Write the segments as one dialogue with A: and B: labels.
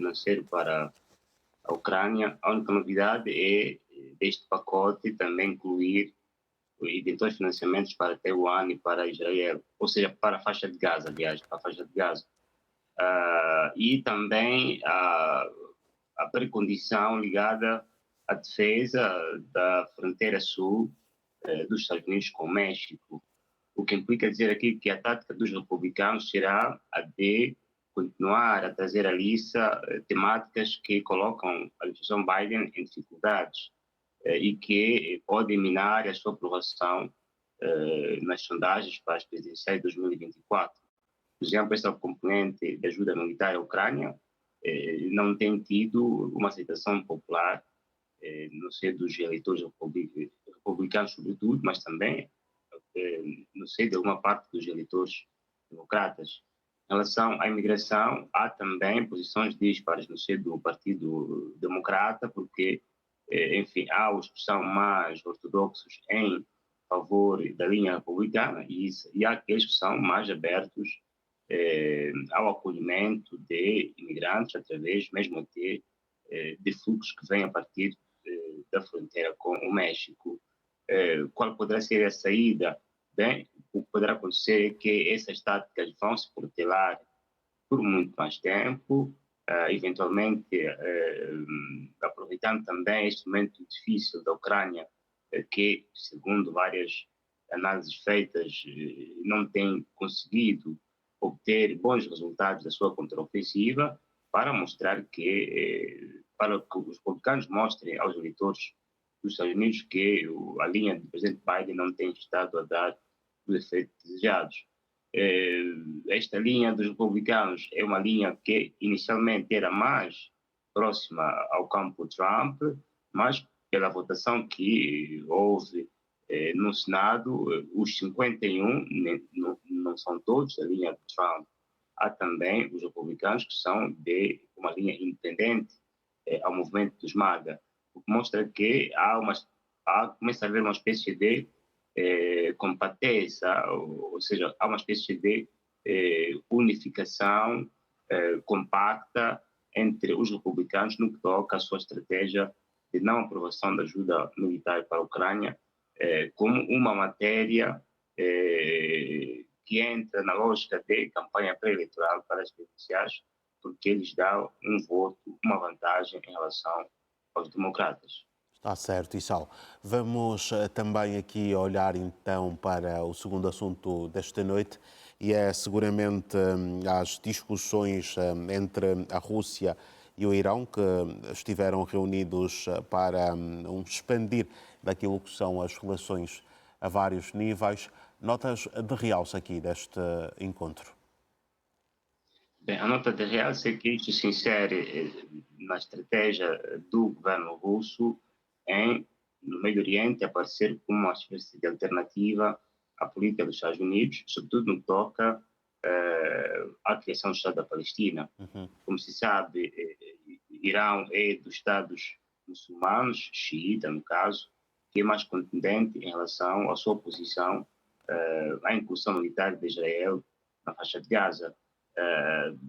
A: financeiro para a Ucrânia. A única novidade é deste pacote também incluir eventuais financiamentos para Taiwan e para Israel, ou seja, para a faixa de Gaza, aliás, para a faixa de Gaza. E também a precondição ligada à defesa da fronteira sul dos Estados Unidos com o México, o que implica dizer aqui que a tática dos republicanos será a de continuar a trazer à lista temáticas que colocam a administração Biden em dificuldades e que podem minar a sua aprovação nas sondagens para as presidenciais de 2024. Por exemplo, esta componente de ajuda militar à Ucrânia não tem tido uma aceitação popular no seio dos eleitores republicanos, sobretudo, mas também no seio de alguma parte dos eleitores democratas. Em relação à imigração, há também posições dispares no seio do Partido Democrata, porque, enfim, há os que são mais ortodoxos em favor da linha republicana e há aqueles que são mais abertos ao acolhimento de imigrantes, através mesmo até de fluxos que vêm a partir da fronteira com o México. Qual poderá ser a saída? Bem, o que poderá acontecer é que essas táticas vão se protelar por muito mais tempo, eventualmente aproveitando também este momento difícil da Ucrânia, que, segundo várias análises feitas, não tem conseguido obter bons resultados da sua contraofensiva, para mostrar que, para que os republicanos mostrem aos eleitores dos Estados Unidos que a linha do presidente Biden não tem estado a dar os efeitos desejados. Esta linha dos republicanos é uma linha que inicialmente era mais próxima ao campo Trump, mas pela votação que houve no Senado, os 51 não são todos da linha de Trump. Há também os republicanos que são de uma linha independente ao movimento dos MAGA, o que mostra que começa a haver uma espécie de compateza, ou seja, há uma espécie de unificação compacta entre os republicanos no que toca à sua estratégia de não aprovação da ajuda militar para a Ucrânia, como uma matéria que entra na lógica de campanha pré-eleitoral para as presidenciais, porque eles dão um voto, uma vantagem em relação aos democratas.
B: Está certo, Issal. Vamos também aqui olhar então para o segundo assunto desta noite e é seguramente as discussões entre a Rússia e o Irão, que estiveram reunidos para expandir daquilo que são as relações a vários níveis. Notas de realce aqui deste encontro?
A: Bem, a nota de realce é que isto se insere na estratégia do governo russo no Meio Oriente, aparecer como uma espécie de alternativa à política dos Estados Unidos, sobretudo no que toca à criação do Estado da Palestina. Como se sabe, Irão é dos Estados muçulmanos, xiita no caso, que é mais contundente em relação à sua oposição à incursão militar de Israel na faixa de Gaza,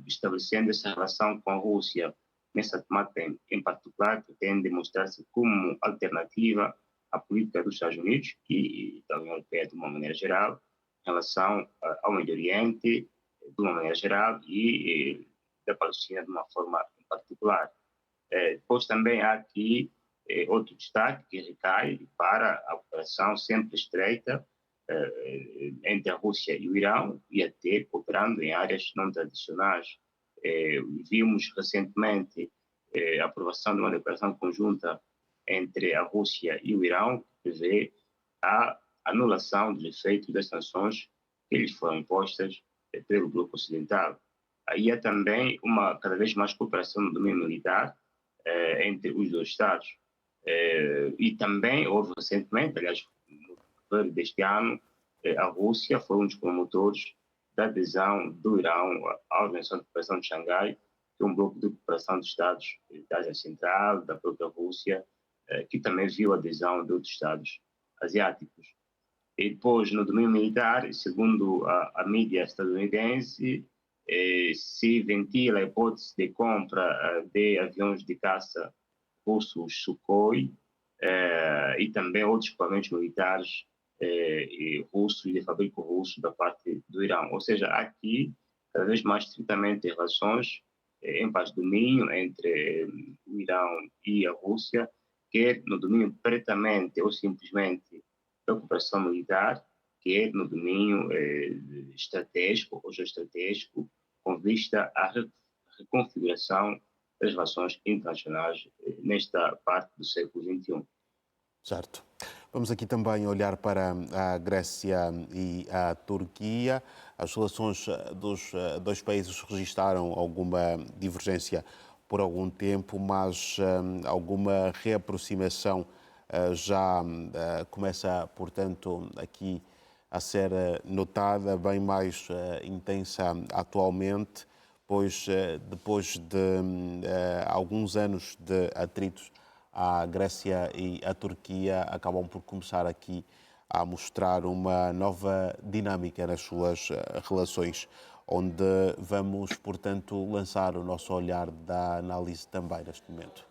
A: estabelecendo essa relação com a Rússia. Nessa temática em particular, pretende demonstrar-se como alternativa à política dos Estados Unidos e da União Europeia de uma maneira geral, em relação ao Medio Oriente de uma maneira geral e da Palestina de uma forma em particular. Depois também há aqui outro destaque que recai para a cooperação sempre estreita entre a Rússia e o Irão e até cooperando em áreas não tradicionais. Vimos recentemente a aprovação de uma declaração conjunta entre a Rússia e o Irão, que prevê a anulação dos efeitos das sanções que lhes foram impostas pelo bloco ocidental. Aí há também uma cada vez mais cooperação no domínio militar entre os dois Estados. E também houve recentemente, aliás, no fevereiro deste ano, a Rússia foi um dos promotores da adesão do Irão à Organização de Cooperação de Xangai, que é um bloco de cooperação de Estados da Ásia Central, da própria Rússia, que também viu a adesão de outros Estados asiáticos. E depois, no domínio militar, segundo a mídia estadunidense, se ventila a hipótese de compra de aviões de caça russos Sukhoi e também outros equipamentos militares russos e de fabrico russo da parte do Irã. Ou seja, há aqui cada vez mais estritamente relações em paz de domínio entre o Irã e a Rússia, quer no domínio prettamente ou simplesmente da cooperação militar, quer no domínio estratégico ou geoestratégico, com vista à reconfiguração das relações internacionais nesta parte do século XXI.
B: Certo. Vamos aqui também olhar para a Grécia e a Turquia. As relações dos dois países registraram alguma divergência por algum tempo, mas alguma reaproximação já começa, portanto, aqui a ser notada, bem mais intensa atualmente, pois depois de alguns anos de atritos, a Grécia e a Turquia acabam por começar aqui a mostrar uma nova dinâmica nas suas relações, onde vamos, portanto, lançar o nosso olhar da análise também neste momento.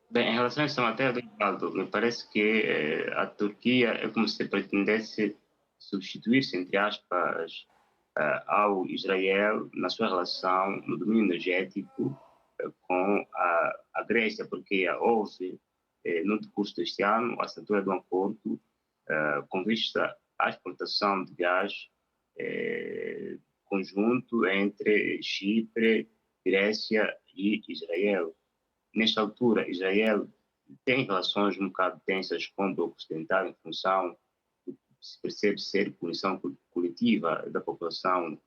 A: Bem, em relação a esta matéria, Eduardo, me parece que a Turquia é como se pretendesse substituir-se, entre aspas, ao Israel na sua relação no domínio energético com a Grécia, porque houve, no decurso deste ano, a assinatura de um acordo com vista à exportação de gás conjunto entre Chipre, Grécia e Israel. Nesta altura, Israel tem relações um bocado tensas com o bloco ocidental em função do que se percebe ser punição coletiva da população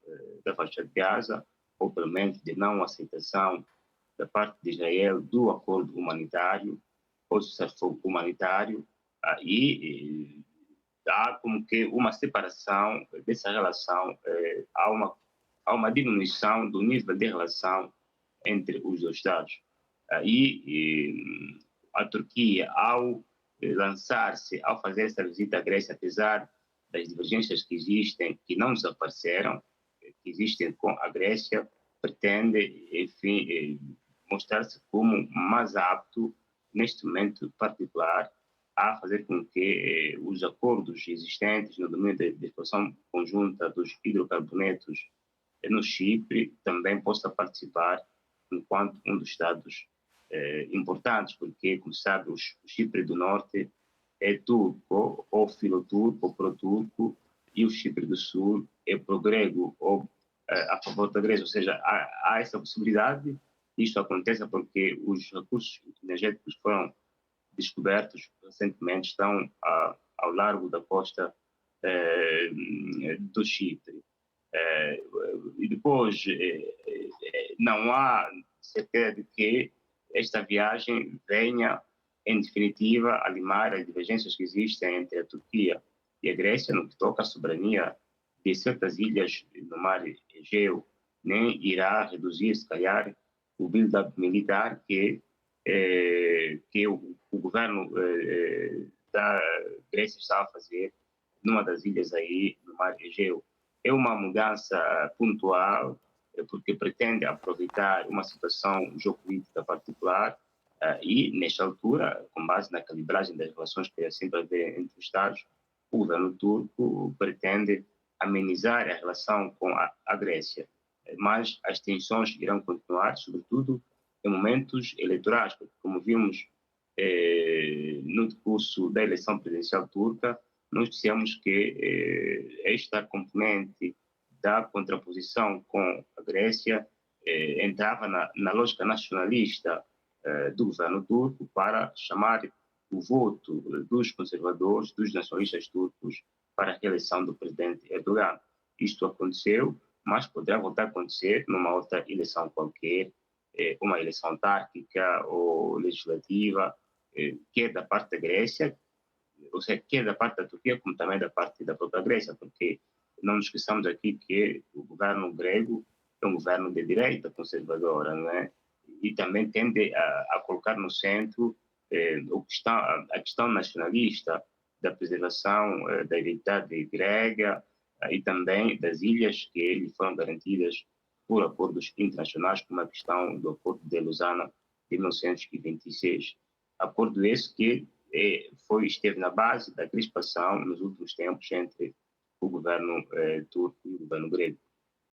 A: da faixa de Gaza, ou pelo menos de não aceitação da parte de Israel do acordo humanitário, ou cessar-fogo humanitário, e há como que uma separação dessa relação, há uma diminuição do nível de relação entre os dois Estados. A Turquia, ao lançar-se, ao fazer essa visita à Grécia, apesar das divergências que existem, que não desapareceram, que existem com a Grécia, pretende, enfim, mostrar-se como mais apto, neste momento particular, a fazer com que os acordos existentes no domínio da exploração conjunta dos hidrocarbonetos no Chipre também possa participar enquanto um dos Estados importantes, porque, como sabe, o Chipre do Norte é turco, ou filo-turco, ou pro-turco, e o Chipre do Sul é pro-grego, ou a favor da Grécia. Ou seja, há essa possibilidade. Isto acontece porque os recursos energéticos foram descobertos recentemente, estão ao largo da costa do Chipre. E depois, não há certeza de que esta viagem venha, em definitiva, a limar as divergências que existem entre a Turquia e a Grécia no que toca à soberania de certas ilhas no mar Egeu, nem irá reduzir, se calhar, o build-up militar que o governo da Grécia está a fazer numa das ilhas aí no mar Egeu. É uma mudança pontual, porque pretende aproveitar uma situação geopolítica particular e, nesta altura, com base na calibragem das relações que sempre haver entre os Estados, o governo turco pretende amenizar a relação com a Grécia. Mas as tensões irão continuar, sobretudo em momentos eleitorais, porque, como vimos no decurso da eleição presidencial turca, nós dissemos que esta componente da contraposição com a Grécia entrava na lógica nacionalista do governo turco para chamar o voto dos conservadores, dos nacionalistas turcos, para a reeleição do presidente Erdogan. Isto aconteceu, mas poderá voltar a acontecer numa outra eleição qualquer, uma eleição autárquica ou legislativa, quer da parte da Grécia, ou seja, quer da parte da Turquia, como também da parte da própria Grécia, porque não nos esqueçamos aqui que o governo grego é um governo de direita conservadora, não é? E também tende a colocar no centro a questão nacionalista da preservação da identidade grega e também das ilhas que lhe foram garantidas por acordos internacionais, como a questão do Acordo de Lausanne de 1926. Acordo esse que esteve na base da crispação nos últimos tempos entre o governo turco e o governo grego.